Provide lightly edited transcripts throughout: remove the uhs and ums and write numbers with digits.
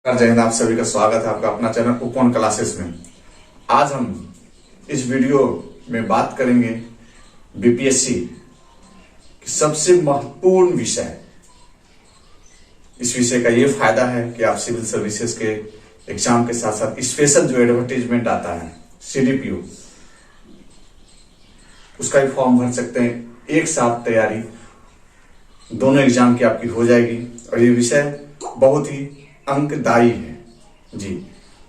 जय हिंद। आप सभी का स्वागत है आपका अपना चैनल उपवन क्लासेस में। आज हम इस वीडियो में बात करेंगे बीपीएससी की सबसे महत्वपूर्ण विषय। इस विषय का ये फायदा है कि आप सिविल सर्विसेज के एग्जाम के साथ साथ स्पेशल जो एडवर्टाइजमेंट आता है सीडीपीओ, उसका भी फॉर्म भर सकते हैं। एक साथ तैयारी दोनों एग्जाम की आपकी हो जाएगी। और ये विषय बहुत ही अंकदायी है जी,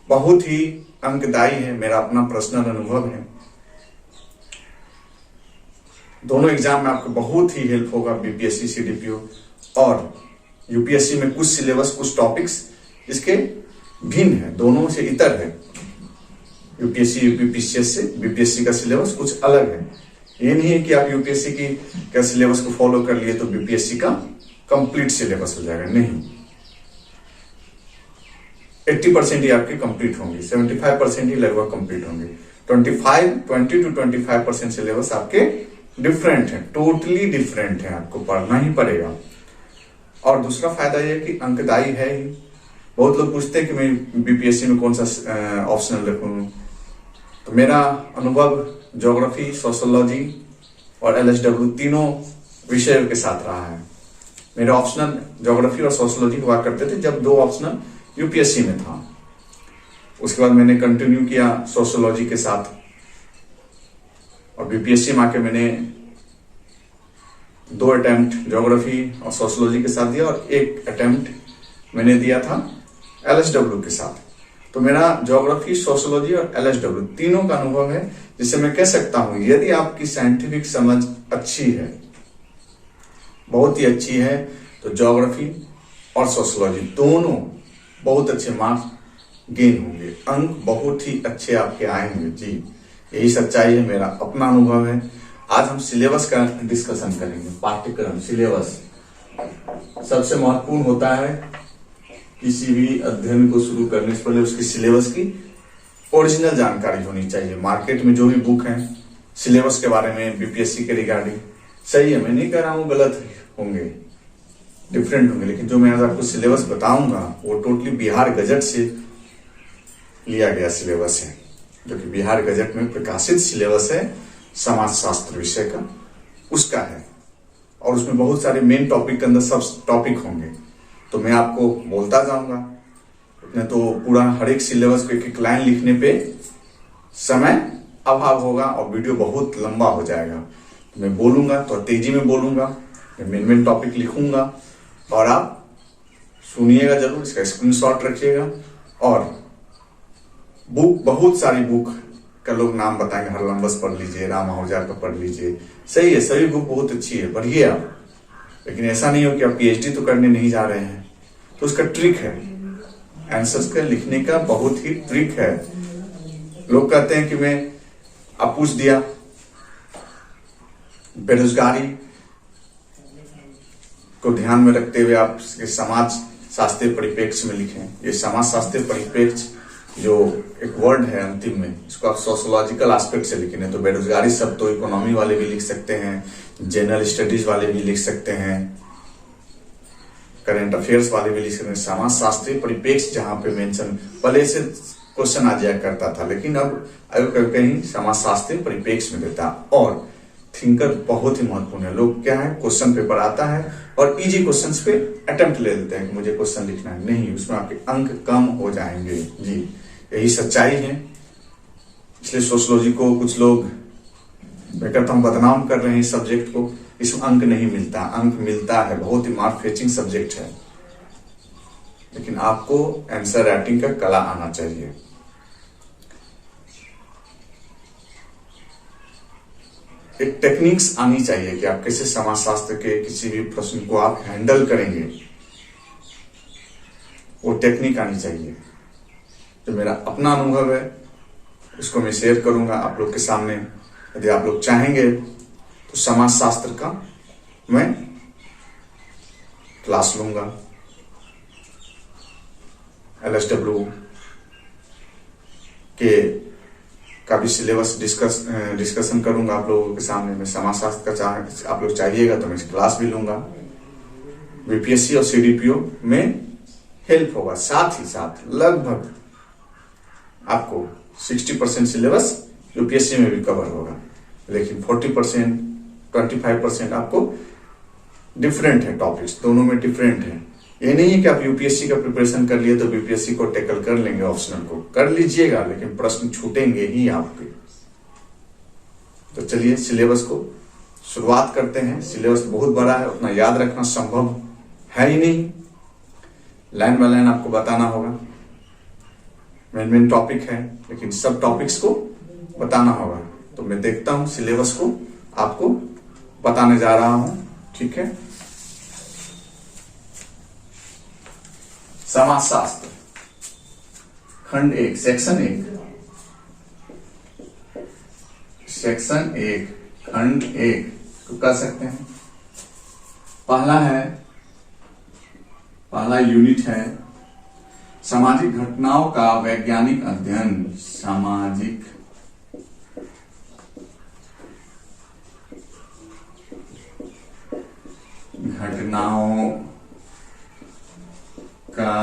बहुत ही अंकदायी है। मेरा अपना पर्सनल अनुभव है। दोनों एग्जाम में आपको बहुत ही हेल्प होगा, बीपीएससी सीडीपीओ और यूपीएससी में। कुछ सिलेबस, कुछ टॉपिक्स इसके भिन्न है, दोनों से इतर है। यूपीएससी यूपीपीसीएस से बीपीएससी का सिलेबस कुछ अलग है। ये नहीं है कि आप यूपीएससी की क्या सिलेबस को फॉलो कर लिए तो बीपीएससी का कंप्लीट सिलेबस हो जाएगा, नहीं। 80% ही आपके कंप्लीट होंगे, 75% ही लगभग कंप्लीट होंगे। 20 to 25% सिलेबस आपके डिफरेंट है, टोटली डिफरेंट है, आपको पढ़ना ही पड़ेगा। और दूसरा फायदा यह कि अंकदायी है ही। बहुत लोग पूछते हैं कि मैं बीपीएससी में कौन सा ऑप्शनल रखूं, तो मेरा अनुभव ज्योग्राफी, सोशियोलॉजी और एलएसडब्ल्यू तीनों विषयों के साथ रहा है। मेरे ऑप्शनल ज्योग्राफी और सोशियोलॉजी हुआ करते थे जब दो ऑप्शनल यूपीएससी में था। उसके बाद मैंने कंटिन्यू किया सोशियोलॉजी के साथ और बीपीएससी में आके मैंने 2 अटेम्प्ट ज्योग्राफी और सोशियोलॉजी के साथ दिया और 1 अटेम्प्ट मैंने दिया था एलएसडब्ल्यू के साथ। तो मेरा ज्योग्राफी, सोशियोलॉजी और एलएसडब्ल्यू तीनों का अनुभव है, जिससे मैं कह सकता हूं यदि आपकी साइंटिफिक समझ अच्छी है, बहुत ही अच्छी है, तो ज्योग्राफी और सोशियोलॉजी दोनों बहुत अच्छे मार्क्स गेन होंगे, अंक बहुत ही अच्छे आपके आएंगे जी। यही सच्चाई है, मेरा अपना अनुभव है। आज हम सिलेबस का डिस्कशन करेंगे। पाठ्यक्रम, सिलेबस सबसे महत्वपूर्ण होता है। किसी भी अध्ययन को शुरू करने से पहले उसकी सिलेबस की ओरिजिनल जानकारी होनी चाहिए। मार्केट में जो भी बुक है सिलेबस के बारे में, बीपीएससी के रिगार्डिंग, सही है, मैं नहीं कह रहा हूं गलत होंगे, डिफरेंट होंगे, लेकिन जो मैं आज आपको सिलेबस बताऊंगा वो टोटली बिहार गजट से लिया गया सिलेबस है, जो कि बिहार गजट में प्रकाशित सिलेबस है समाजशास्त्र विषय का, उसका है। और उसमें बहुत सारे मेन टॉपिक के अंदर सब टॉपिक होंगे, तो मैं आपको बोलता जाऊंगा। नहीं तो पूरा हर एक सिलेबस को एक लाइन लिखने पे समय अभाव होगा और वीडियो बहुत लंबा हो जाएगा। तो मैं बोलूंगा तो तेजी में बोलूंगा, मैं मेन टॉपिक लिखूंगा और आप सुनिएगा जरूर, इसका स्क्रीनशॉट रखिएगा। और बुक, बहुत सारी बुक का लोग नाम बताएंगे, हरलंबस पढ़ लीजिए, राम आहूजा का पढ़ लीजिए, सही है, सभी बुक बहुत अच्छी है, पढ़िए आप। लेकिन ऐसा नहीं हो कि आप पीएचडी तो करने नहीं जा रहे हैं, तो उसका ट्रिक है, आंसर्स का लिखने का बहुत ही ट्रिक है। लोग कहते हैं कि मैं, आप पूछ दिया बेरोजगारी को ध्यान में रखते हुए आप समाज शास्त्रीय परिप्रेक्ष्य में लिखें। ये समाज शास्त्रीय परिप्रेक्ष्य जो एक वर्ड है अंतिम में, इसको आप सोशियोलॉजिकल एस्पेक्ट से लिखें। तो बेरोजगारी शब्द तो इकोनॉमी वाले भी लिख सकते हैं, जनरल स्टडीज वाले भी लिख सकते हैं, करंट अफेयर्स वाले भी लिख सकते हैं। समाज शास्त्रीय परिप्रेक्ष्य जहां पे मेंशन, पहले से क्वेश्चन आ जाया करता था, लेकिन अब कहीं समाज शास्त्रीय परिप्रेक्ष्य में देता। और थिंकर बहुत ही महत्वपूर्ण है। लोग क्या है, क्वेश्चन पेपर आता है और इजी क्वेश्चंस पे अटेम्प्ट ले लेते हैं कि मुझे क्वेश्चन लिखना है, नहीं, उसमें आपके अंक कम हो जाएंगे जी। यही सच्चाई है। इसलिए सोशियोलॉजी को कुछ लोग, मैं कहता हूं, बदनाम कर रहे हैं इस सब्जेक्ट को। इसमें अंक नहीं मिलता, अंक मिलता है, बहुत ही मार्क फेचिंग सब्जेक्ट है, लेकिन आपको आंसर राइटिंग का कला आना चाहिए। एक टेक्निक्स आनी चाहिए कि आप कैसे समाजशास्त्र के किसी भी प्रश्न को आप हैंडल करेंगे, वो टेक्निक आनी चाहिए। जो मेरा अपना अनुभव है उसको मैं शेयर करूंगा आप लोग के सामने। यदि आप लोग चाहेंगे तो समाजशास्त्र का मैं क्लास लूंगा, एलएसडब्ल्यू के का भी सिलेबस डिस्कशन करूंगा आप लोगों के सामने। मैं समाजशास्त्र का आप लोग चाहिएगा तो मैं क्लास भी लूंगा। बीपीएससी और सीडीपीओ में हेल्प होगा। साथ ही साथ लगभग आपको 60% सिलेबस यूपीएससी में भी कवर होगा, लेकिन 40% 25% आपको डिफरेंट है, टॉपिक्स दोनों में डिफरेंट है। ये नहीं है कि आप यूपीएससी का प्रिपरेशन कर लिए तो बीपीएससी को टैकल कर लेंगे, ऑप्शनल को कर लीजिएगा, लेकिन प्रश्न छूटेंगे ही आपके। तो चलिए सिलेबस को शुरुआत करते हैं। सिलेबस बहुत बड़ा है, उतना याद रखना संभव है ही नहीं, लाइन बाय लाइन आपको बताना होगा। मेन टॉपिक है, लेकिन सब टॉपिक्स को बताना होगा। तो मैं देखता हूं सिलेबस को आपको बताने जा रहा हूं, ठीक है। समाजशास्त्र खंड 1 सेक्शन 1 खंड 1 तो कर सकते हैं। पहला यूनिट है सामाजिक घटनाओं का वैज्ञानिक अध्ययन। सामाजिक घटनाओं का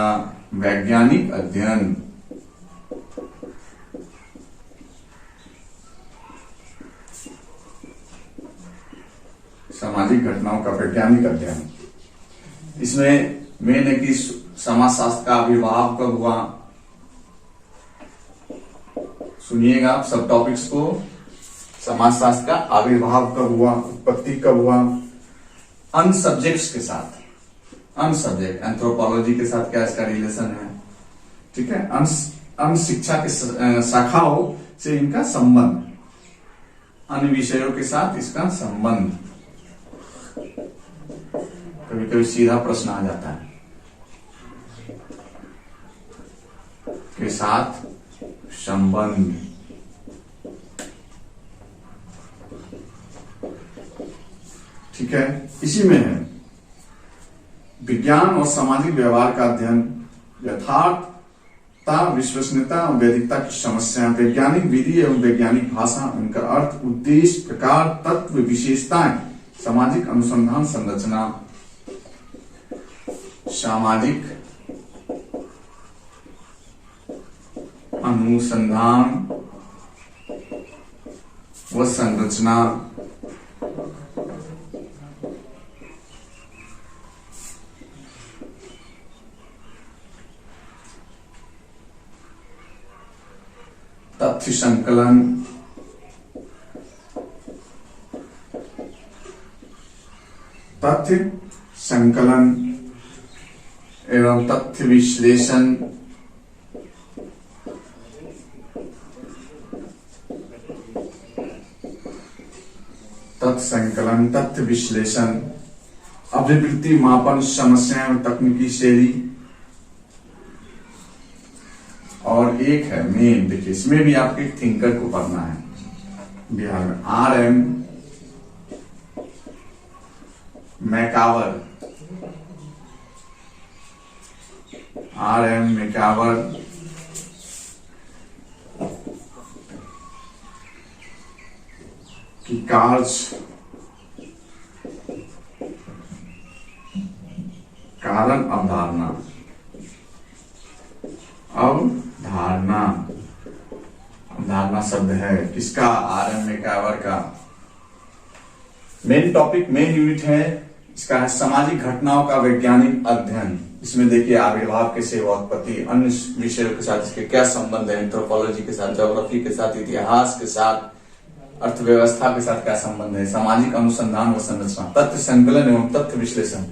वैज्ञानिक अध्ययन। सामाजिक घटनाओं का वैज्ञानिक अध्ययन। इसमें मेन है कि समाजशास्त्र का आविर्भाव कब हुआ। सुनिएगा आप सब टॉपिक्स को। समाजशास्त्र का आविर्भाव कब हुआ, उत्पत्ति कब हुआ, अन्य सब्जेक्ट्स के साथ, अन्य सब्जेक्ट एंथ्रोपोलॉजी के साथ क्या इसका रिलेशन है, ठीक है। अन्य शिक्षा के शाखाओं से इनका संबंध, अन्य विषयों के साथ इसका संबंध। कभी कभी सीधा प्रश्न आ जाता है, के साथ संबंध। ठीक है। इसी में है विज्ञान और सामाजिक व्यवहार का अध्ययन, यथार्थता, विश्वसनीयता और वैदिकता की समस्याएं, वैज्ञानिक विधि एवं वैज्ञानिक भाषा, उनका अर्थ, उद्देश्य, प्रकार, तत्व, विशेषताएं, सामाजिक अनुसंधान संरचना, सामाजिक अनुसंधान व संरचना, तथ्य संकलन, तथ्य संकलन एवं तथ्य विश्लेषण, तथ्य संकलन, तथ्य विश्लेषण, अभिवृत्ति, मापन, समस्याएं एवं तकनीकी शैली। और एक है मेन, देखिए इसमें भी आपके थिंकर को पढ़ना है बिहार में, R.M. मैकावर, R.M. मैकावर की कार्य कारण अवधारणा, अवधारणा शब्द है किसका, R.M. मैकावर का। मेन टॉपिक, मेन यूनिट है इसका है सामाजिक घटनाओं का वैज्ञानिक अध्ययन। इसमें देखिए आविर्भाव कैसे हुआ, उत्पत्ति, अन्य विषयों के साथ इसके क्या संबंध है, एंथ्रोपोलॉजी के साथ, ज्योग्राफी के साथ, इतिहास के साथ, अर्थव्यवस्था के साथ क्या संबंध है, सामाजिक अनुसंधान व संरचना, तथ्य संकलन एवं तथ्य विश्लेषण।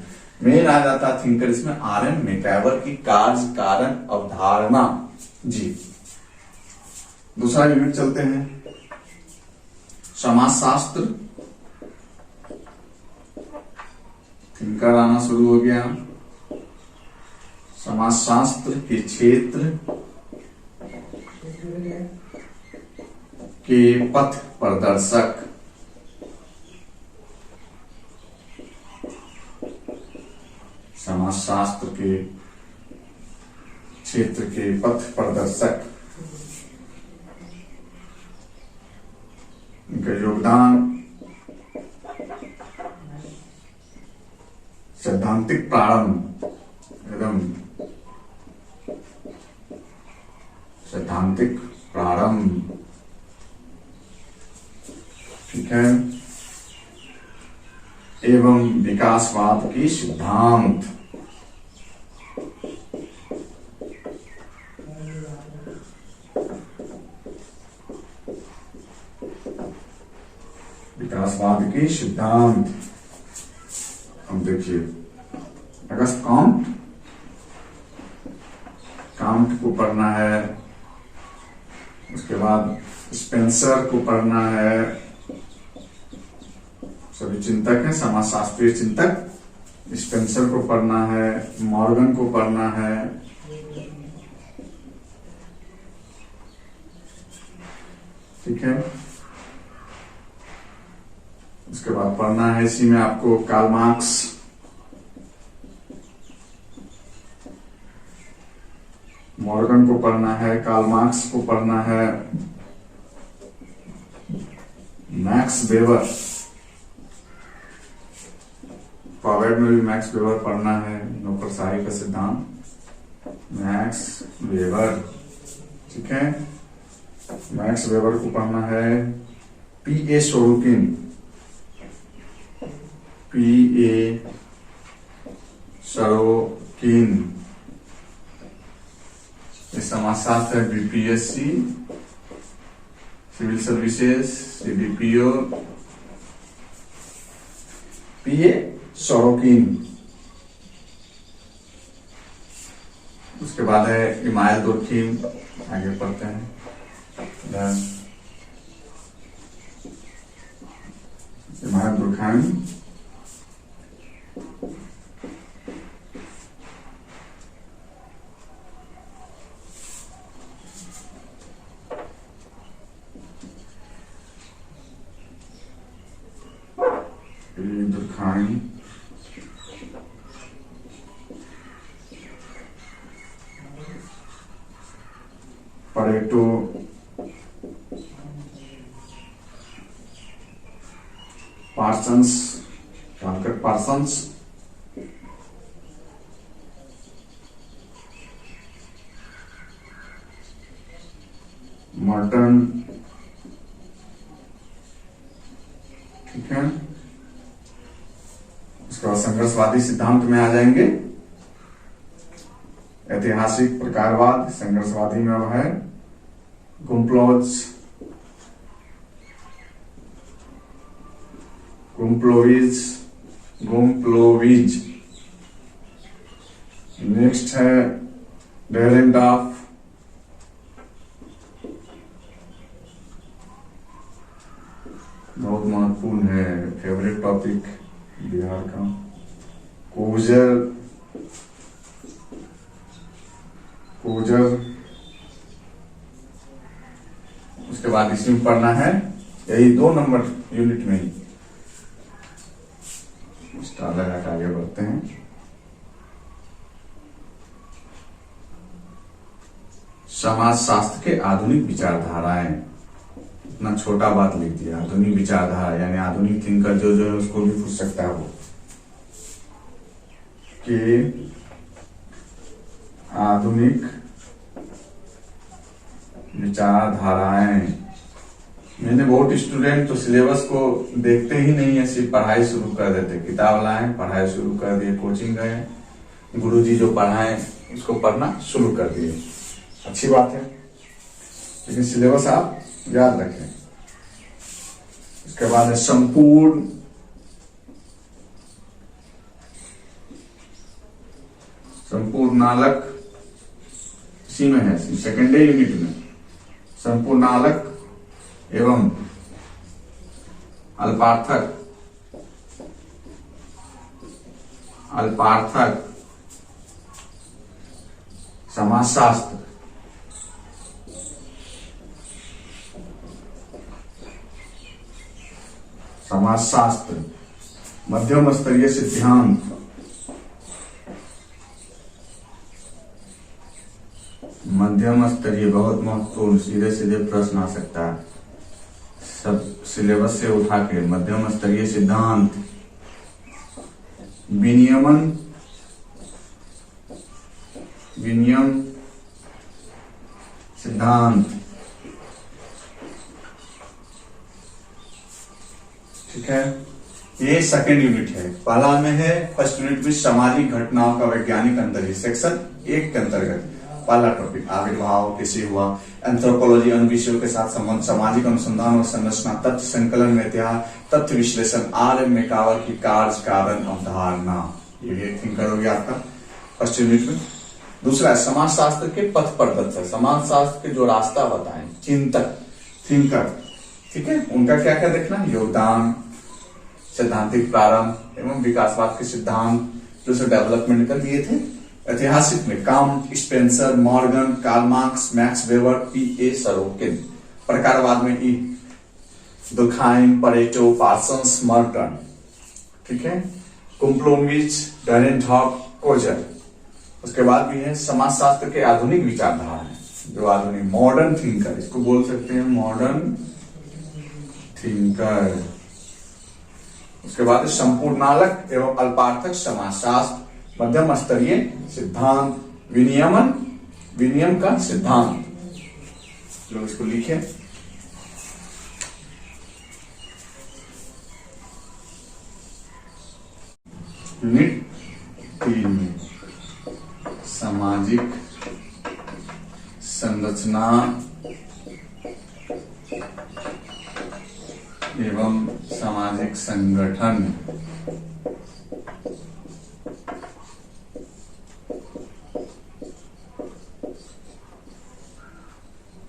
मेन आ जाता थिंकर इसमें R.M. मैकावर की कार्य कारण अवधारणा जी। दूसरा यूनिट चलते हैं, समाजशास्त्र। थिंकर आना शुरू हो गया। समाजशास्त्र के क्षेत्र के पथ प्रदर्शक, समाजशास्त्र के क्षेत्र के पथ प्रदर्शक, इनका योगदान, सैद्धांतिक प्रारंभ एवं सैद्धांतिक प्रारंभ। ठीक है। एवं विकासवाद की सिद्धांत। विकासवाद की सिद्धांत। अब देखिए, अगस्त कांट को पढ़ना है, उसके बाद स्पेंसर को पढ़ना है, सभी चिंतक हैं, समाजशास्त्रीय चिंतक। स्पेंसर को पढ़ना है, मॉर्गन को पढ़ना है, ठीक है। उसके बाद पढ़ना है इसी में आपको कार्ल मार्क्स, मॉर्गन को पढ़ना है, कार्ल मार्क्स को पढ़ना है, मैक्स वेबर, फॉरवर्ड में भी मैक्स वेबर पढ़ना है, नौकरशाही का सिद्धांत, मैक्स वेबर, ठीक है। मैक्स वेबर को पढ़ना है, P.A. Sorokin, P.A. सोरोकिन, ये समाजशास्त्र है, BPSC, civil services, CBPO, P.A. Sorokin. उसके बाद है इमाइल दुर्खीम, आगे पढ़ते हैं। Emile Durkheim, Durkheim, Pareto, Parsons, Talcott Parsons, Merton, ठीक है। उसके बाद संघर्षवादी सिद्धांत में आ जाएंगे। ऐतिहासिक प्रकारवाद, संघर्षवादी में अब है गुम्प्लोविज। नेक्स्ट है डेरेंडॉफ, बहुत महत्वपूर्ण है, फेवरेट टॉपिक बिहार का। कोजर, उसके बाद इसमें पढ़ना है, यही 2 नंबर यूनिट में ही। स्टार लगा के आगे बढ़ते हैं। समाजशास्त्र के आधुनिक विचारधाराएं, इतना छोटा बात लिख दिया, आधुनिक विचारधारा यानी आधुनिक थिंकर जो है उसको भी पूछ सकता है वो कि आधुनिक विचारधाराएं। मैंने बहुत स्टूडेंट तो सिलेबस को देखते ही नहीं है, सिर्फ पढ़ाई शुरू कर देते, किताब लाए, पढ़ाई शुरू कर दिए, कोचिंग गए, गुरुजी जो पढ़ाए उसको पढ़ना शुरू कर दिए। अच्छी बात है, लेकिन सिलेबस आप याद रखें। उसके बाद है संपूर्ण नालक, इसी में है, सेकेंडरी यूनिट में। संपूर्ण नालक एवं अल्पार्थक समाजशास्त्र, मध्यम स्तरीय सिद्धांत, मध्यम स्तरीय बहुत महत्वपूर्ण, सीधे सीधे प्रश्न आ सकता है सब सिलेबस से उठा के। मध्यम स्तरीय सिद्धांत, विनियम सिद्धांत। ठीक है, ये सेकेंड यूनिट है। पहला में है फर्स्ट यूनिट में सामाजिक घटनाओं का वैज्ञानिक अंतर्गत, सेक्शन 1 के अंतर्गत पहला टॉपिक आविर्भाव कैसे हुआ, एंथ्रोपोलॉजी अन्य विषयों के साथ संबंध, सामाजिक अनुसंधान और संरचना, तथ्य संकलन में इतिहास, तथ्य विश्लेषण, आर एम मैकावर की कार्य कारण अवधारणा। ये थिंकर हो गया आपका फर्स्ट यूनिट में। दूसरा है समाज शास्त्र के पथ प्रदर्शक, समाज शास्त्र के जो रास्ता बताएं, चिंतक, थिंकर। ठीक है, उनका क्या क्या देखना, योगदान, सैद्धांतिक प्रारंभ एवं विकासवाद के सिद्धांत जो से डेवलपमेंट कर दिए थे। ऐतिहासिक में Comte, Spencer, Morgan, Karl Marx, Max Weber, P.A. Sorokin. प्रकारवाद में E Durkheim, Pareto, Parsons, Merton. ठीक है, कुम्प्लोमिच, डरेंटॉप, कोजर। उसके बाद भी है समाजशास्त्र के आधुनिक विचारधारा है, जो आधुनिक मॉडर्न थिंकर, इसको बोल सकते हैं मॉडर्न थिंकर। उसके बाद संपूर्णालक एवं अल्पार्थक समाजशास्त्र, मध्यम स्तरीय सिद्धांत, विनियमन, विनियम का सिद्धांत। लोग इसको लिखे। यूनिट 3 में सामाजिक संरचना एवं सामाजिक संगठन।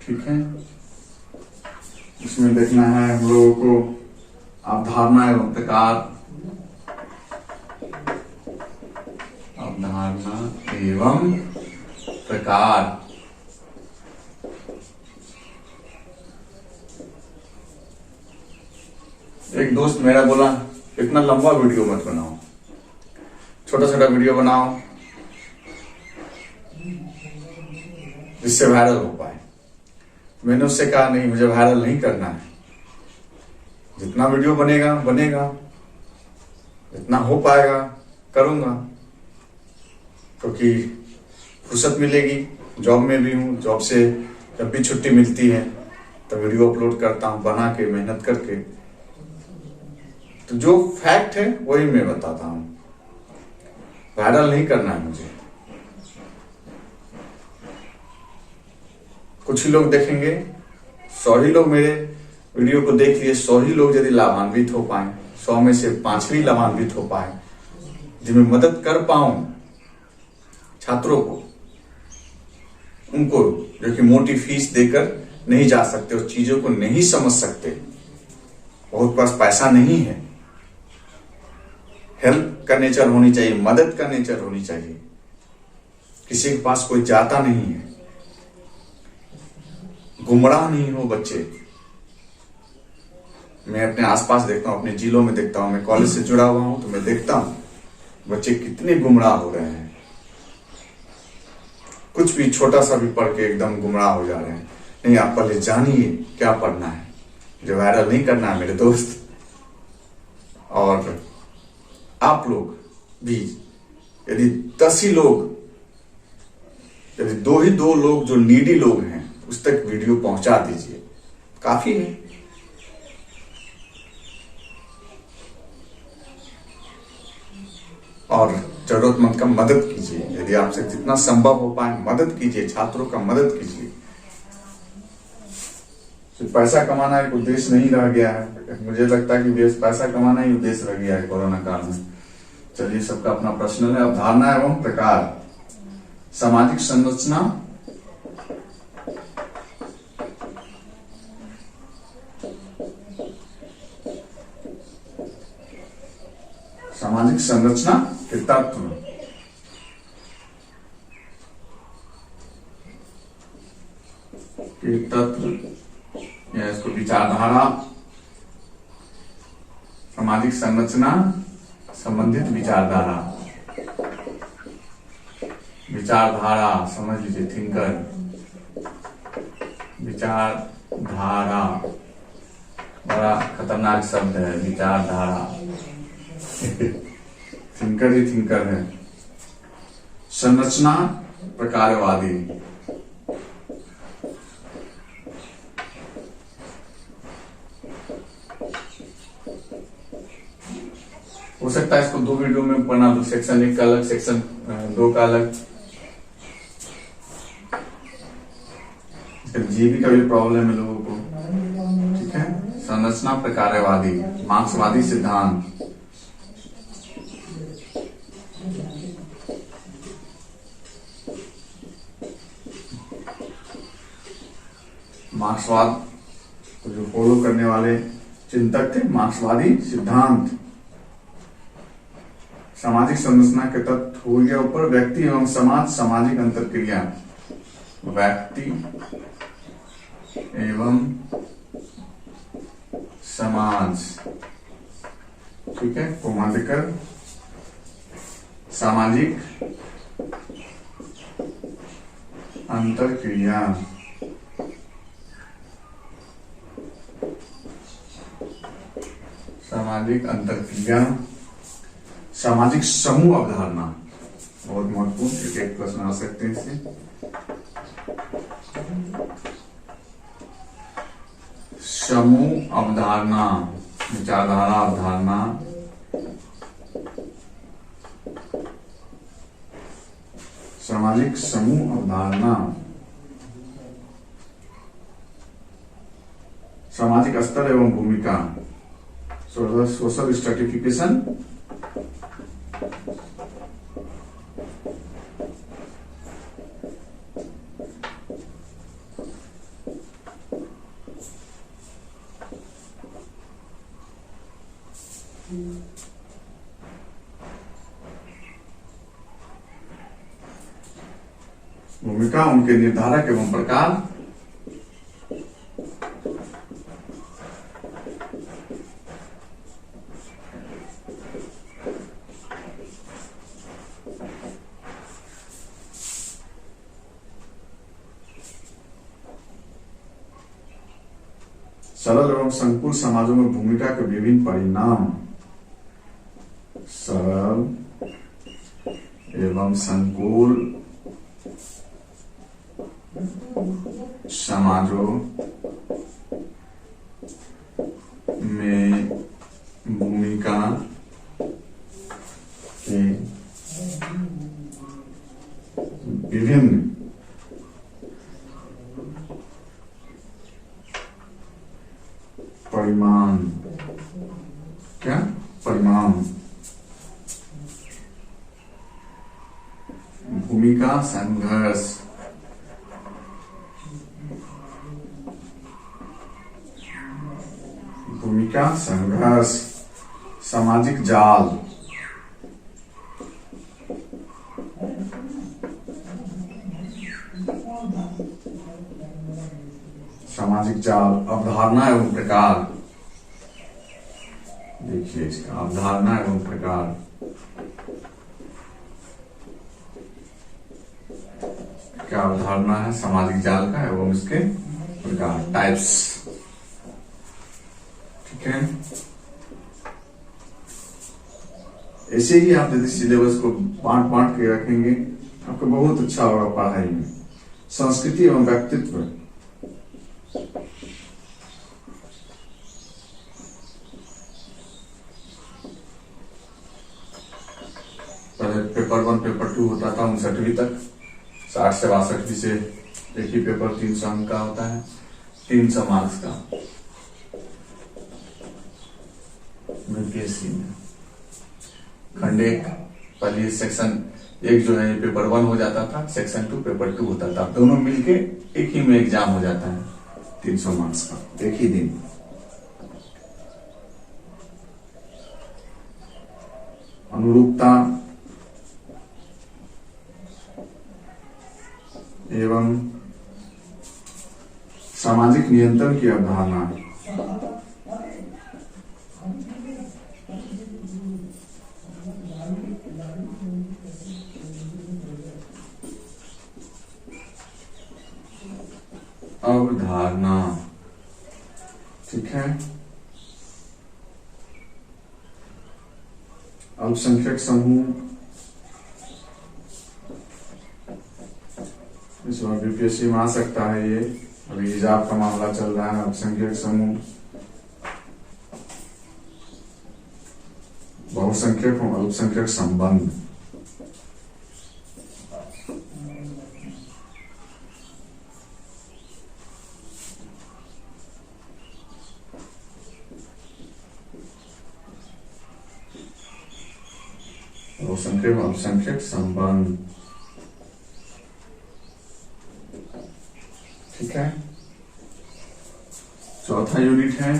ठीक है, इसमें देखना है हम लोगों को अवधारणा एवं प्रकार, अवधारणा एवं प्रकार। एक दोस्त मेरा बोला इतना लंबा वीडियो मत बनाओ, छोटा छोटा वीडियो बनाओ जिससे वायरल हो पाए। मैंने उससे कहा नहीं, मुझे वायरल नहीं करना है। जितना वीडियो बनेगा बनेगा, जितना हो पाएगा करूंगा, क्योंकि फुर्सत मिलेगी। जॉब में भी हूँ, जॉब से जब भी छुट्टी मिलती है तो वीडियो अपलोड करता हूँ बना के, मेहनत करके। तो जो फैक्ट है वही मैं बताता हूँ, वायरल नहीं करना है मुझे। कुछ ही लोग देखेंगे, 100 ही लोग मेरे वीडियो को देख लिए, 100 ही लोग यदि लाभान्वित हो पाए, 100 में से 5 ही लाभान्वित हो पाए, जिनमें मदद कर पाऊं छात्रों को, उनको जो कि मोटी फीस देकर नहीं जा सकते, उस चीजों को नहीं समझ सकते, बहुत पास पैसा नहीं है, हेल्प का नेचर होनी चाहिए, मदद का नेचर होनी चाहिए, किसी के पास कोई जाता नहीं है, गुमराह नहीं हो बच्चे। मैं अपने आसपास देखता हूं, अपने जिलों में देखता हूं, मैं कॉलेज से जुड़ा हुआ हूं तो मैं देखता हूं बच्चे कितने गुमराह हो रहे हैं। कुछ भी छोटा सा भी पढ़ के एकदम गुमराह हो जा रहे हैं। नहीं, आप पहले जानिए क्या पढ़ना है, जो वायरल नहीं करना है मेरे दोस्त। और आप लोग भी यदि 10 ही लोग, यदि 2 लोग जो नीडी लोग हैं उस तक वीडियो पहुंचा दीजिए, काफी है। और जरूरतमंद का मदद कीजिए, यदि आपसे जितना संभव हो पाए मदद कीजिए, छात्रों का मदद कीजिए। सिर्फ पैसा कमाना एक उद्देश्य नहीं रह गया है, मुझे लगता है कि पैसा कमाना ही उद्देश्य रह गया है कोरोना काल में। चलिए, सबका अपना पर्सनल है। अवधारणा एवं प्रकार, सामाजिक संरचना, सामाजिक संरचना के तत्व, या इसको विचारधारा, सामाजिक संरचना संबंधित विचारधारा, विचारधारा समझ लीजिए, थिंकर, विचारधारा बड़ा खतरनाक शब्द है, विचारधारा। थिंकर ही थिंकर है। संरचना प्रकारवादी, हो सकता है इसको 2 वीडियो में बना दो, सेक्शन 1 का अलग, सेक्शन 2 का अलग। जीबी का भी प्रॉब्लम है लोगों को, ठीक है। संरचना प्रकारवादी, मार्क्सवादी सिद्धांत, मार्क्सवाद को जो फॉलो करने वाले चिंतक थे, मार्क्सवादी सिद्धांत। सामाजिक संरचना के तत्व हो गया ऊपर, व्यक्ति एवं समाज, सामाजिक अंतरक्रिया, व्यक्ति एवं समाज, ठीक है, कोमांडकर, सामाजिक अंतरक्रिया, सामाजिक अंतरक्रिया, सामाजिक समूह अवधारणा, बहुत महत्वपूर्ण, एक प्रश्न आ सकते हैं इससे। समूह अवधारणा, विचारधारा अवधारणा, सामाजिक समूह अवधारणा, सामाजिक स्तर एवं भूमिका, सोशल स्ट्रेटिफिकेशन, भूमिका, उनके निर्धारक एवं प्रकार, सरल एवं संकुल समाजों में भूमिका के विभिन्न परिणाम, सरल एवं संकुल समाजों में भूमिका के विभिन्न परिमाण, क्या परिणाम, भूमिका संघर्ष, भूमिका संघर्ष, सामाजिक जाल, सामाजिक जाल, अवधारणा एवं प्रकार, देखिए इसका अवधारणा एवं प्रकार, क्या अवधारणा है सामाजिक जाल का एवं इसके प्रकार, टाइप्स, ठीक है। ऐसे ही आप यदि सिलेबस को बांट बांट के रखेंगे आपको बहुत अच्छा होगा पढ़ाई में। संस्कृति एवं व्यक्तित्व, पहले पेपर 1 पेपर 2 होता था 59वीं तक, 60 से 62 विषय, एक ही पेपर 300 अंक का होता है, 300 मार्क्स का यूपीएससी में। खंड 1 पहले सेक्शन 1 जो है पेपर 1 हो जाता था, सेक्शन 2 पेपर 2 होता था, दोनों मिलके एक ही में एग्जाम हो जाता है 300 मार्क्स का, एक ही दिन। अनुरूपता एवं सामाजिक नियंत्रण की अवधारणा, अवधारणा, ठीक है। अल्पसंख्यक समूह, इस बार यूपीएससी में आ सकता है ये, अभी हिजाब का मामला चल रहा है। अल्पसंख्यक समूह बहुत बहुसंख्यक एवं अल्पसंख्यक संबंध। बहुसंख्यक एवं अल्पसंख्यक संबंध, ठीक है। चौथा यूनिट है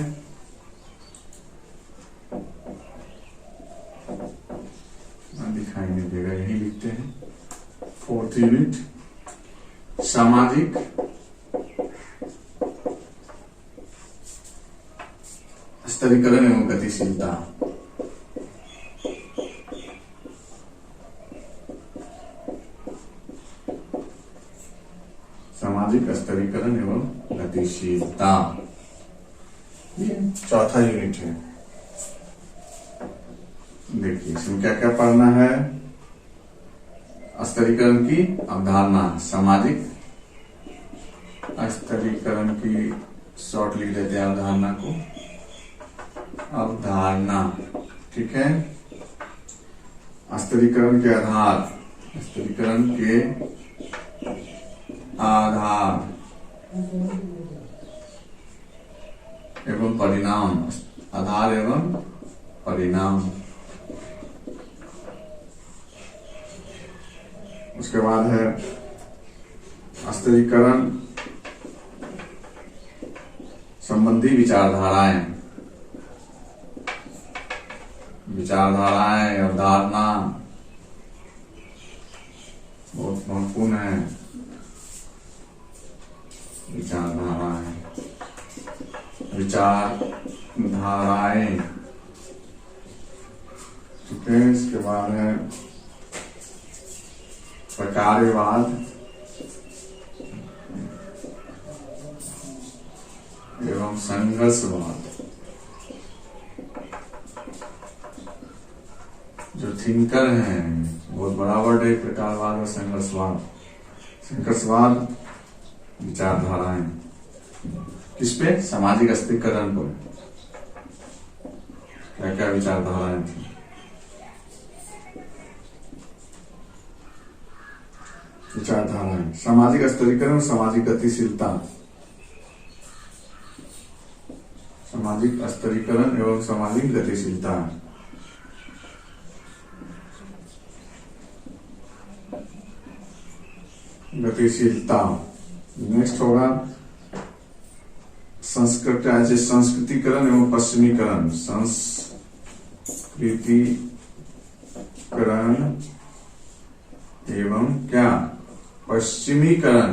दिखाई नहीं देगा, यही लिखते हैं। फोर्थ यूनिट सामाजिक स्तरीकरण एवं गतिशीलता। सामाजिक स्तरीकरण एवं गतिशीलता, ये चौथा यूनिट है। देखिए इसमें क्या क्या पढ़ना है। स्तरीकरण की अवधारणा, सामाजिक स्तरीकरण की शॉर्ट लिख देते हैं अवधारणा को, अवधारणा, ठीक है। स्तरीकरण के आधार, स्तरीकरण के आधार एवं परिणाम, आधार एवं परिणाम। उसके बाद है स्तरीकरण संबंधी विचारधाराएं, विचारधाराएं, अवधारणा बहुत महत्वपूर्ण है। विचारधाराएं, विचारधाराएं, ठीक है। इसके बाद है प्रकारवाद एवं संघर्षवाद। जो थिंकर हैं बहुत बड़ा वर्ड है, प्रकारवाद और संघर्षवाद। संघर्षवाद विचारधाराएं किस पे? सामाजिक स्तरीकरण पर। क्या क्या विचारधाराएं थी? विचारधाराएं सामाजिक स्तरीकरण, सामाजिक गतिशीलता, सामाजिक स्तरीकरण एवं सामाजिक गतिशीलता। गतिशीलता नेक्स्ट होगा संस्कृतिकरण एवं पश्चिमीकरण, संस्कृतिकरण एवं क्या? पश्चिमीकरण,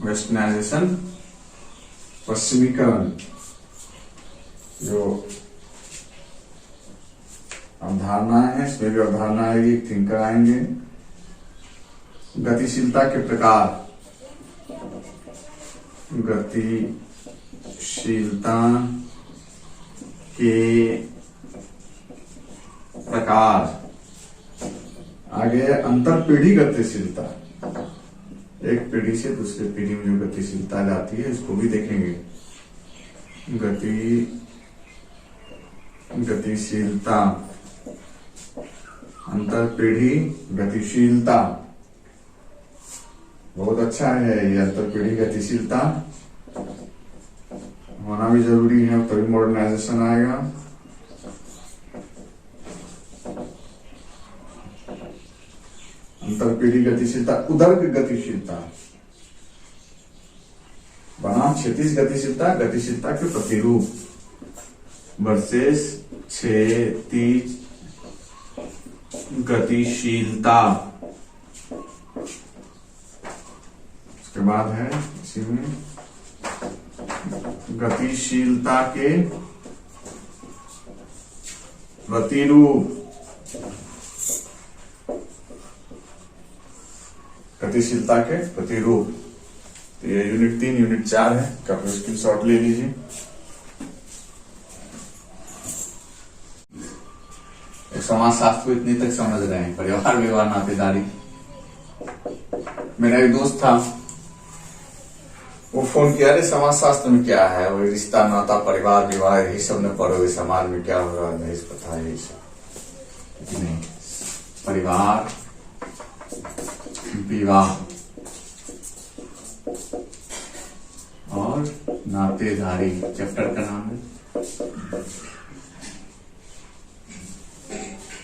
वेस्टर्नाइजेशन, पश्चिमीकरण। जो अवधारणा है इसमें भी अवधारणा आएगी, थिंकर आएंगे। गतिशीलता के प्रकार, गतिशीलता के प्रकार। आगे अंतर पीढ़ी गतिशीलता, एक पीढ़ी से दूसरी पीढ़ी में जो गतिशीलता जाती है इसको भी देखेंगे। गतिशीलता, अंतर पीढ़ी गतिशीलता बहुत अच्छा है। ये अंतर पीढ़ी गतिशीलता होना भी जरूरी है, तभी मॉडर्नाइजेशन आएगा। अंतर पीढ़ी गतिशीलता, उदर गतिशीलता बनाम क्षैतिज गतिशीलता, गतिशीलता के प्रतिरूप वर्सेस क्षैतिज गतिशीलता। उसके बाद है इसी में गतिशीलता के प्रतिरूप, गतिशीलता के प्रतिरूप। तो ये यूनिट 3, यूनिट 4 है, काफी स्क्रीन शॉट ले लीजिए। समाज शास्त्र को इतनी तक समझ रहे हैं, परिवार व्यवहार नातेदारी। मेरा एक दोस्त था, वो फोन किया, अरे समाज शास्त्र में क्या है, वो रिश्ता नाता परिवार विवाह यही सब न पढ़ोगे, समाज में क्या हो रहा है नहीं पता है, यही सब नहीं। परिवार विवाह और नातेदारी चैप्टर का नाम है।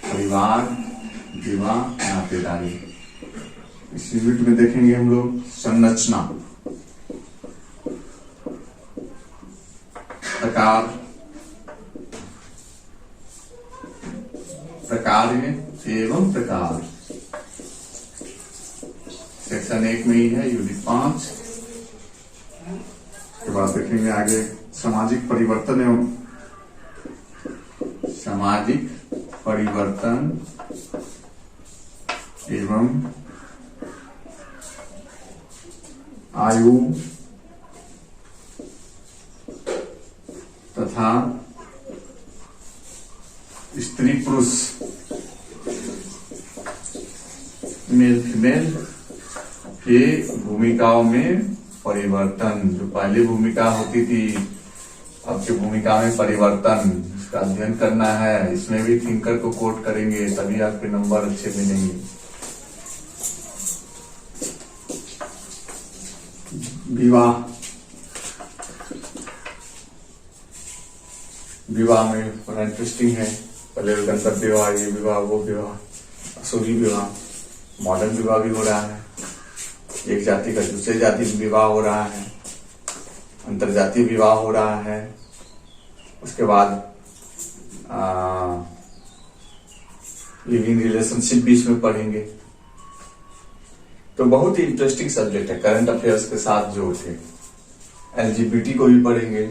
परिवार विवाह नातेदारी। इस यूनिट में देखेंगे हम लोग संरचना, प्रकार, प्रकार्य एवं प्रकार। सेक्शन 1 में ही है, यूनिट 5 के बाद देखेंगे आगे सामाजिक परिवर्तन एवं सामाजिक परिवर्तन एवं आयु तथा स्त्री पुरुष मेल फीमेल के भूमिकाओं में परिवर्तन। जो पहली भूमिका होती थी, अब की भूमिका में परिवर्तन, इसका अध्ययन करना है। इसमें भी थिंकर को कोट करेंगे, तभी आपके नंबर अच्छे मिलेंगे। विवाह, विवाह में बड़ा इंटरेस्टिंग है। पहले गणतंत्र विवाह, ये विवाह, वो विवाह, असुरी विवाह, मॉडर्न विवाह भी हो रहा है। एक जाति का दूसरे जाति में विवाह हो रहा है, अंतरजातीय विवाह हो रहा है। उसके बाद लिविंग रिलेशनशिप भी इसमें पढ़ेंगे। तो बहुत ही इंटरेस्टिंग सब्जेक्ट है, करंट अफेयर्स के साथ जोड़ के। एलजीबीटी को भी पढ़ेंगे,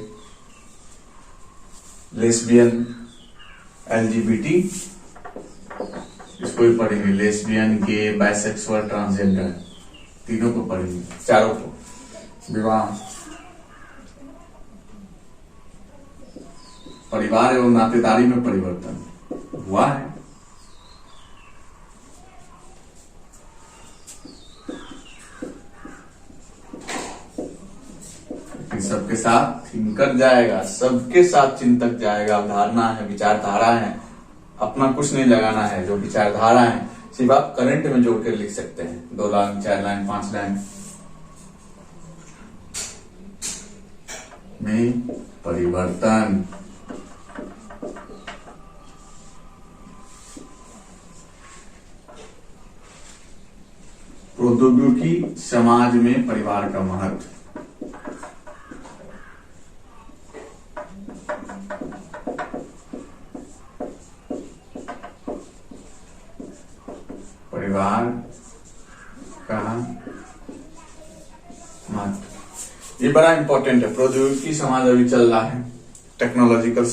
लेस्बियन, एलजीबीटी, इसको भी पढ़ेंगे। लेस्बियन, गे, बाइसेक्सुअल, ट्रांसजेंडर, तीनों को पढ़ेंगे, चारों को। विवाह, परिवार एवं नातेदारी में परिवर्तन हुआ है। सबके साथ थिंकर जाएगा, सबके साथ चिंतक जाएगा। अवधारणा है, विचारधारा है, अपना कुछ नहीं लगाना है। जो विचारधारा है सिर्फ आप करंट में जोड़ कर लिख सकते हैं, 2 लाइन, 4 लाइन, 5 लाइन में परिवर्तन। प्रौद्योगिकी समाज में परिवार का महत्व। परिवार का महत्व ये बड़ा इंपॉर्टेंट है। प्रौद्योगिकी समाज अभी चल रहा है, टेक्नोलॉजिकल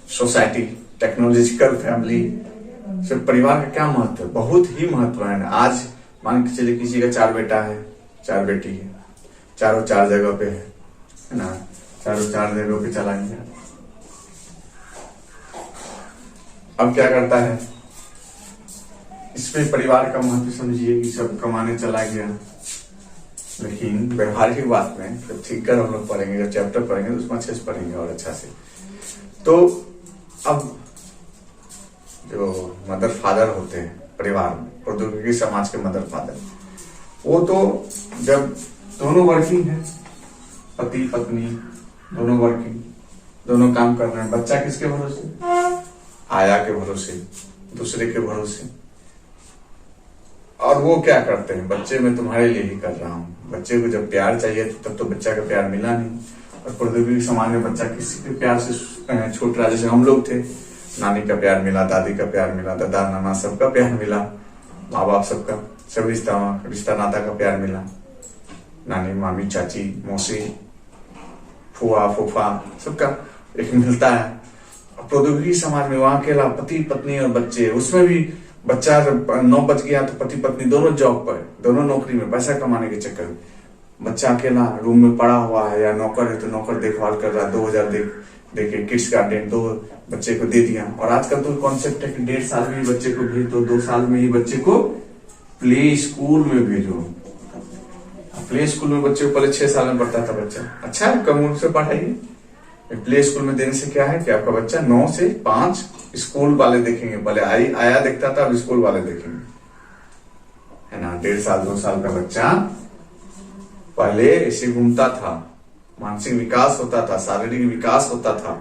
सोसाइटी, टेक्नोलॉजिकल फैमिली। सिर्फ परिवार का क्या महत्व है? बहुत ही महत्व है। आज मान के चलिए किसी का 4 बेटा है, 4 बेटी है, चारों 4 जगह पे है ना, चारों 4 जगह पे चला गया। अब क्या करता है? इसमें परिवार का महत्व समझिए कि सब कमाने चला गया। लेकिन व्यवहारिक बात में जब थिंकर हम लोग पढ़ेंगे, जब चैप्टर पढ़ेंगे तो उसमें अच्छे से पढ़ेंगे और अच्छा से। तो अब जो मदर फादर होते हैं परिवार में, प्रौद्योगिकी समाज के मदर फादर, वो तो जब दोनों वर्किंग है, पति पत्नी दोनों वर्किंग, दोनों काम कर रहे हैं, बच्चा किसके भरोसे? आया के भरोसे, दूसरे के भरोसे। और वो क्या करते हैं? बच्चे मैं तुम्हारे लिए ही कर रहा हूँ। बच्चे को जब प्यार चाहिए तब तो बच्चा का प्यार मिला नहीं। और प्रौद्योगिकी समाज में बच्चा किसी के प्यार से छूट रहा। जैसे हम लोग थे, नानी का प्यार मिला, दादी का प्यार मिला, दादा नाना सबका प्यार मिला, माँ बाप सबका, सब रिश्ता नाता का प्यार मिला, नानी मामी चाची मौसी फुआ फूफा सबका एक मिलता है। प्रौद्योगिकी समाज में वहां अकेला पति पत्नी और बच्चे, उसमें भी बच्चा 9 बज गया तो पति पत्नी दोनों जॉब पर, दोनों नौकरी में, पैसा कमाने के चक्कर में। बच्चा अकेला रूम में पड़ा हुआ है, या नौकर है तो नौकर देखभाल कर रहा है, 2000 देके किड्स गार्डन 2 बच्चे को दे दिया। और आजकल तो कॉन्सेप्ट है कि 1.5 साल में ही बच्चे को भेज दो, 2 साल में ही बच्चे को प्ले स्कूल में भेजो। प्ले स्कूल में बच्चे को पहले 6 साल में पढ़ता था बच्चा, अच्छा है, कम उम्र से पढ़ाइए। प्ले स्कूल में देने से क्या है कि आपका बच्चा 9 से 5 स्कूल वाले देखेंगे, पहले आया देखता था, अब स्कूल वाले देखेंगे, है ना। 1.5 साल 2 साल का बच्चा पहले ऐसे घूमता था, मानसिक विकास होता था, शारीरिक विकास होता था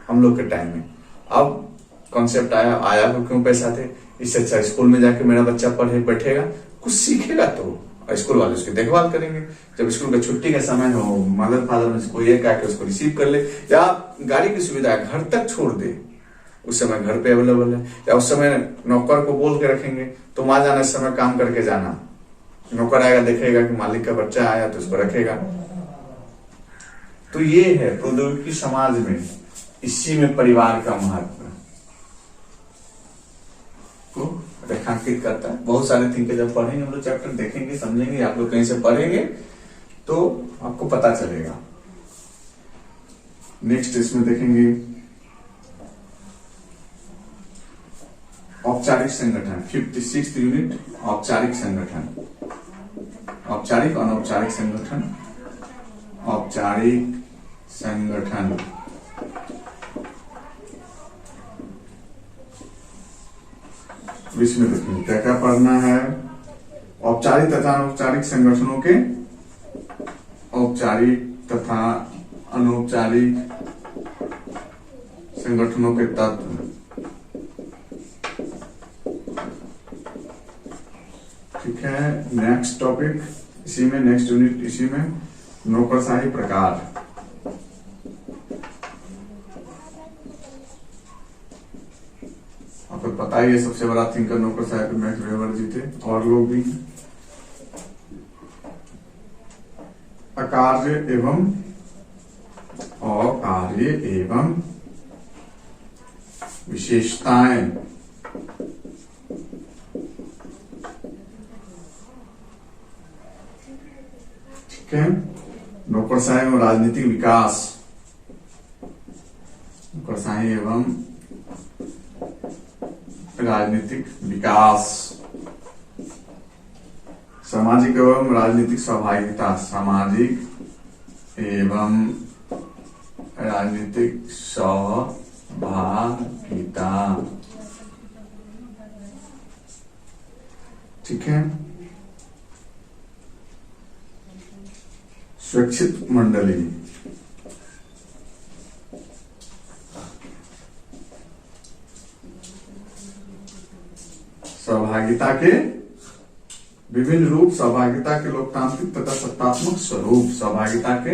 हम लोग के टाइम में। अब कॉन्सेप्ट आया तो क्यों पैसा थे, इससे अच्छा स्कूल में जाके मेरा बच्चा पढ़े बैठेगा, कुछ सीखेगा तो स्कूल वाले उसकी देखभाल करेंगे। जब स्कूल का छुट्टी का समय हो, मदर फादर में कोई एक आके उसको रिसीव कर ले, या गाड़ी की सुविधा है घर तक छोड़ दे, उस समय घर पे अवेलेबल है, या उस समय नौकर को बोल के रखेंगे तो वहां जाना, इस समय काम करके जाना, नौकर आएगा देखेगा कि मालिक का बच्चा आया तो उसको रखेगा। तो ये है प्रौद्योगिकी समाज में, इसी में परिवार का महत्व को रेखांकित करता है। बहुत सारे थिंग के जब पढ़ेंगे हम लोग चैप्टर देखेंगे, समझेंगे, आप लोग कहीं से पढ़ेंगे तो आपको पता चलेगा। नेक्स्ट इसमें देखेंगे औपचारिक संगठन, 56th यूनिट, औपचारिक संगठन, औपचारिक अनौपचारिक संगठन, औपचारिक संगठन। इसमें देखेंगे क्या क्या पढ़ना है, औपचारिक तथा अनौपचारिक संगठनों के, औपचारिक तथा अनौपचारिक संगठनों के तत्व, ठीक है। नेक्स्ट टॉपिक इसी में, नेक्स्ट यूनिट इसी में, नौकरशाही प्रकार। आपको पता ही है सबसे बड़ा थिंकर नौकरशाही पे मैक्स वेबर जी थे, और लोग भी। अकार्य एवं अकार्य एवं विशेषताएं, ठीक है। नौकरशाही एवं राजनीतिक विकास, नौकरशाही एवं राजनीतिक विकास, सामाजिक एवं राजनीतिक सहभागिता, सामाजिक एवं राजनीतिक सहभागिता, ठीक है। स्वैच्छिक मंडली, सहभागिता के विभिन्न रूप, सहभागिता के लोकतांत्रिक तथा सत्तात्मक स्वरूप, सहभागिता के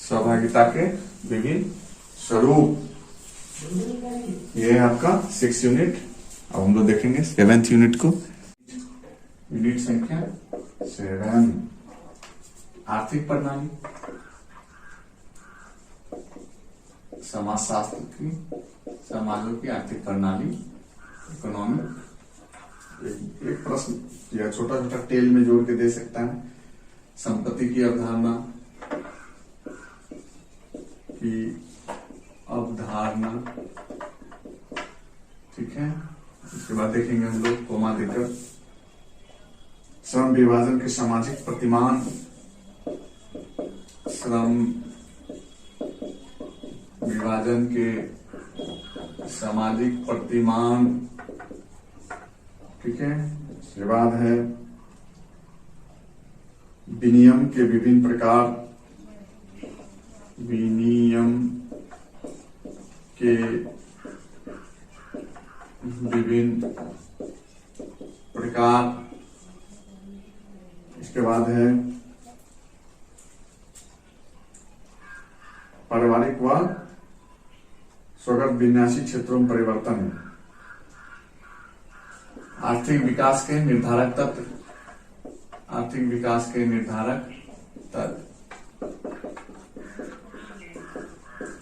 सहभागिता के विभिन्न स्वरूप। ये है आपका 6 यूनिट। अब हम लोग देखेंगे 7th यूनिट को। यूनिट संख्या 7, आर्थिक प्रणाली, समाजशास्त्र की, समाजों की आर्थिक प्रणाली, इकोनॉमिक। एक प्रश्न या छोटा छोटा टेल में जोड़ के दे सकता है। संपत्ति की अवधारणा की अवधारणा, ठीक है। उसके बाद देखेंगे हम लोग कोमा देकर श्रम विभाजन के सामाजिक प्रतिमान, श्रम विभाजन के सामाजिक प्रतिमान, ठीक है। इसके बाद है विनियम के विभिन्न प्रकार, विनियम के विभिन्न प्रकार। इसके बाद है पारिवारिक व स्वगत विन्यासी क्षेत्रों में परिवर्तन, आर्थिक विकास के निर्धारक तत्व, आर्थिक विकास के निर्धारक तत्व,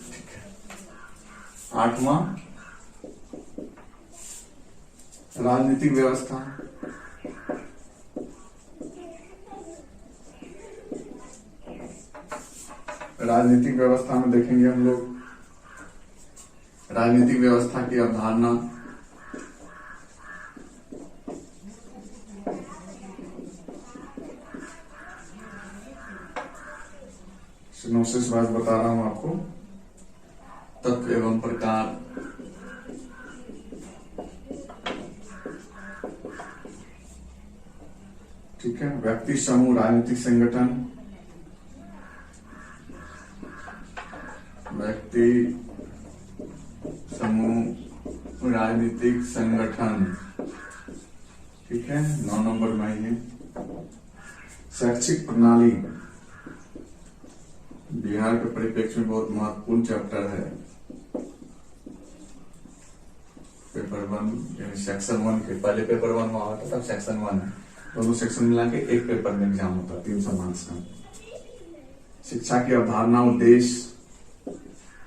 ठीक है। 8वां राजनीतिक व्यवस्था, राजनीतिक व्यवस्था में देखेंगे हम लोग राजनीतिक व्यवस्था की अवधारणा, सिनोप्सिस वाइज बता रहा हूं आपको, तत्व एवं प्रकार, ठीक है। व्यक्ति समूह राजनीतिक संगठन, व्यक्ति समूह राजनीतिक संगठन, ठीक है, 9 नंबर में है। शैक्षिक प्रणाली बिहार के परिप्रेक्ष्य में बहुत महत्वपूर्ण चैप्टर है। पेपर 1 यानी सेक्शन 1 के पहले पेपर 1 हुआ था, तब सेक्शन 1 है, दोनों सेक्शन मिला के एक पेपर में एग्जाम होता है 300 मार्क्स का। शिक्षा की अवधारणा, उद्देश्य,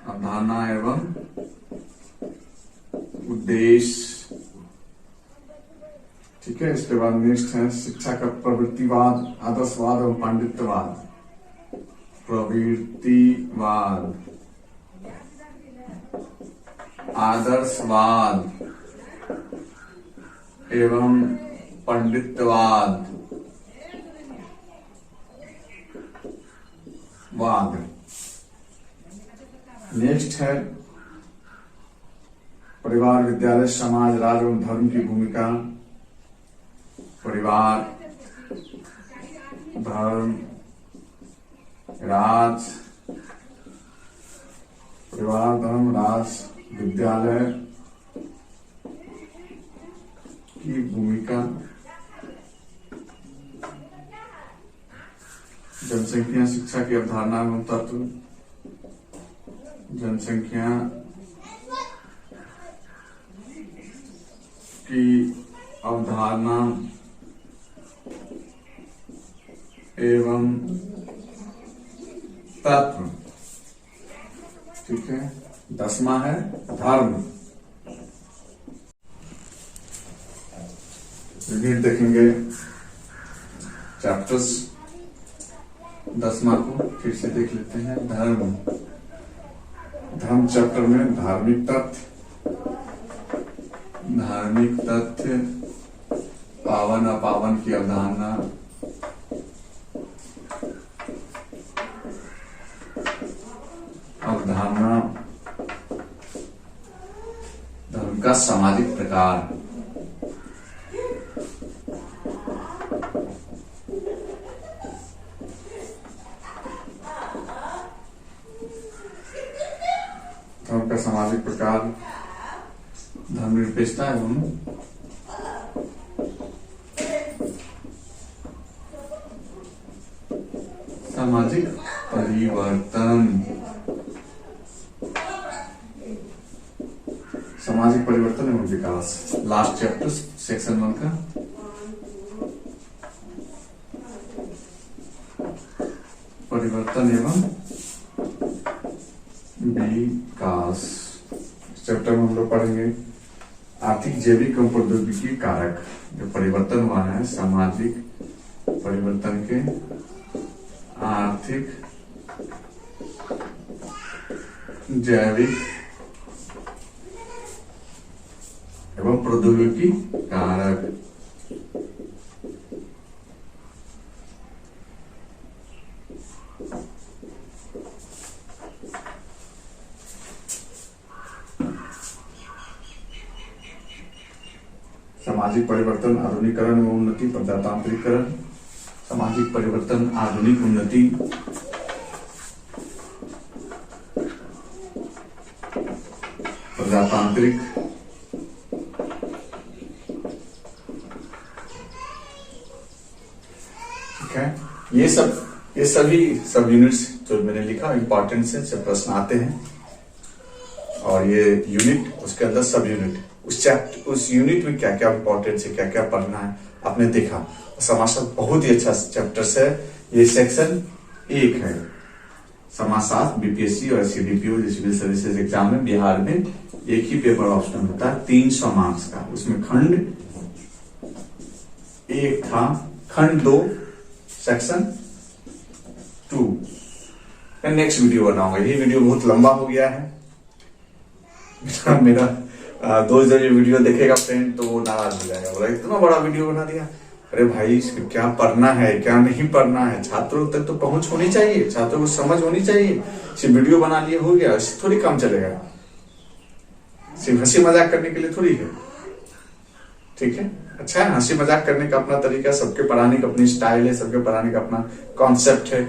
अवधारणा एवं उद्देश्य, ठीक है। इसके बाद नेक्स्ट है शिक्षा का प्रवृत्तिवाद, आदर्शवाद एवं पांडित्यवाद, प्रवृत्तिवाद, आदर्शवाद एवं पंडितवाद वाद। नेक्स्ट है परिवार, विद्यालय, समाज, राज एवं धर्म की भूमिका, परिवार, धर्म, राज, परिवार, धर्म, राज, विद्यालय की भूमिका, जनसंख्या, शिक्षा की अवधारणा एवं तत्व, जनसंख्या की अवधारणा एवं तत्व, ठीक है। 10वां है धर्म। यूनिट देखेंगे चैप्टर्स, 10वां को फिर से देख लेते हैं। धर्म, धर्म चैप्टर में धार्मिक तथ्य, धार्मिक तथ्य, पावन अपावन की अवधारणा, अवधारणा, धर्म का सामाजिक प्रकार, धर्म का सामाजिक प्रकार, धर्मनिरपेक्षता एवं सामाजिक परिवर्तन, सामाजिक परिवर्तन एवं विकास, लास्ट चैप्टर सेक्शन 1 का। परिवर्तन एवं विकास चैप्टर में हम लोग पढ़ेंगे आर्थिक, जैविक एवं प्रौद्योगिकी कारक। जो परिवर्तन हुआ है सामाजिक परिवर्तन के आर्थिक, जैविक एवं प्रौद्योगिकी कारक। सामाजिक परिवर्तन, आधुनिकीकरण एवं उन्नति, प्रजातांत्रिकरण, सामाजिक परिवर्तन, आधुनिक उन्नति, प्रजातांत्रिक, ठीक है। ये सभी सब यूनिट्स जो मैंने लिखा इंपॉर्टेंट से प्रश्न आते हैं, और ये यूनिट उसके अंदर सब यूनिट, उस यूनिट में क्या क्या इंपॉर्टेंस है, क्या क्या पढ़ना है आपने देखा। समाजशास्त्र बहुत ही अच्छा चैप्टर है। ये सेक्शन 1 है समाजशास्त्र। बीपीएससी और सीडीपीओ सिविल सर्विसेज एग्जाम में बिहार में एक ही पेपर ऑप्शन होता है 300 मार्क्स का। उसमें खंड 1 था, खंड 2 सेक्शन 2 मैं नेक्स्ट वीडियो बनाऊंगा। ये वीडियो बहुत लंबा हो गया है। मेरा दोस्त जब ये वीडियो देखेगा फ्रेंड तो वो नाराज हो जाएगा, बोला इतना बड़ा वीडियो बना दिया। अरे भाई इसमें क्या पढ़ना है क्या नहीं पढ़ना है, छात्रों तक तो पहुंच होनी चाहिए, छात्रों को समझ होनी चाहिए। सिर्फ वीडियो बना लिए हो गया, इससे थोड़ी काम चलेगा। सिर्फ हंसी मजाक करने के लिए थोड़ी है, ठीक है। अच्छा है, हंसी मजाक करने का अपना तरीका, सबके पढ़ाने का अपनी स्टाइल है, सबके पढ़ाने का अपना कॉन्सेप्ट है।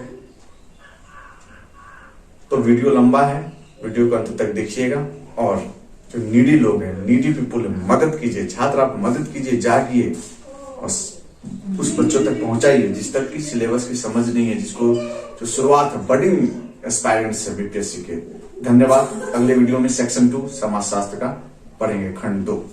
तो वीडियो लंबा है, वीडियो को अंत तक देखिएगा। और जो नीडी लोग हैं, नीडी पीपुल है, मदद कीजिए, छात्र आप मदद कीजिए, जागिए और उस बच्चों तक पहुंचाइए जिस तक की सिलेबस की समझ नहीं है, जिसको जो शुरुआत है बडिंग एस्पायरेंट्स है बीपीएससी के। धन्यवाद। अगले वीडियो में सेक्शन 2 समाजशास्त्र का पढ़ेंगे, खंड 2।